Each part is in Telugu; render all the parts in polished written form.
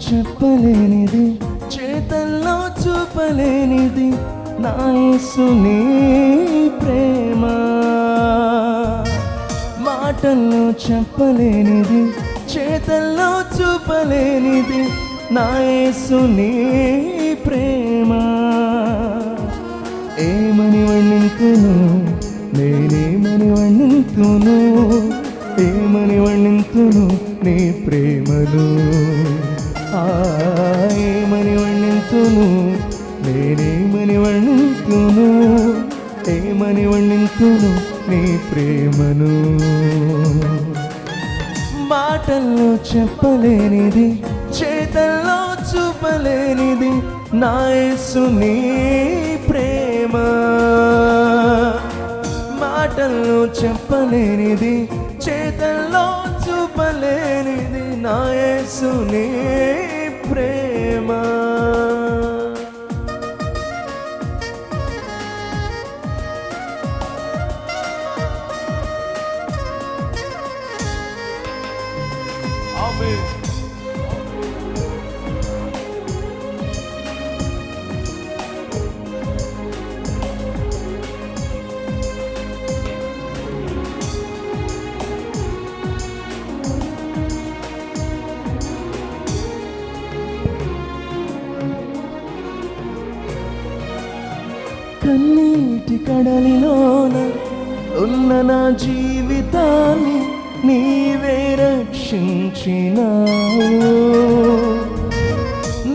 చెప్పలేనిది, చేతల్లో చూపలేనిది నా యేసుని ప్రేమ. మాటల్లో చెప్పలేనిది, చేతల్లో చూపలేనిది నా యేసుని ప్రేమ. ఏమని వర్ణింతును, నేనేమని వర్ణింతును, ఏమని వర్ణింతును నీ ప్రేమను. ఏమని వర్ణింతును, నేనేమని వర్ణింతును, ఏమని వర్ణింతును నీ ప్రేమను. మాటల్లో చెప్పలేనిది, చేతల్లో చూపలేనిది నా యేసుని ప్రేమ. మాటల్లో చెప్పలేనిది, చేతల్లో చూపలేనిది నా యేసుని ప్రేమ. ఆమేన్. కన్నీటి కడలిలోన ఉన్న నా జీవితాన్ని నీవే రక్షించినావు.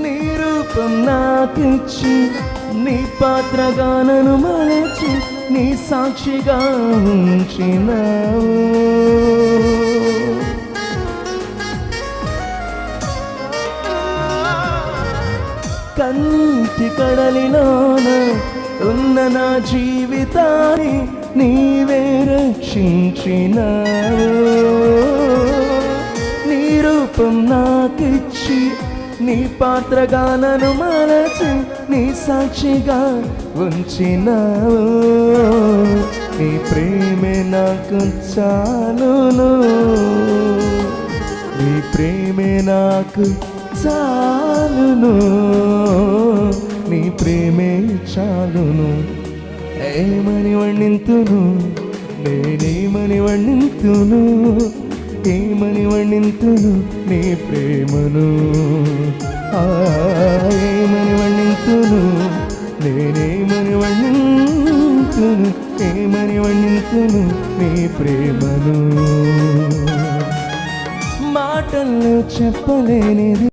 నీ రూపం నాకిచ్చి, నీ పాత్రగానను మలచి, నీ సాక్షిగా ఉంచినావు. కన్నీటి కడలిలోన ఉన్న నా జీవితాన్ని నీవే రక్షించినావు. నీ రూపం నాకిచ్చి, నీ పాత్రగానను మలచి, నీ సాక్షిగా ఉంచినావు. నీ ప్రేమే నాకు చాలును, నీ ప్రేమే నాకు చాలును, నీ ప్రేమే చాలును. ఏమని వర్ణింతును, నేనేమని వర్ణింతును, ఏమని వర్ణింతును నీ ప్రేమను. ఏమని వర్ణింతును, నేనేమని వర్ణింతును, ఏమని వర్ణింతును నీ ప్రేమను. మాటల్లో చెప్పలేనిది,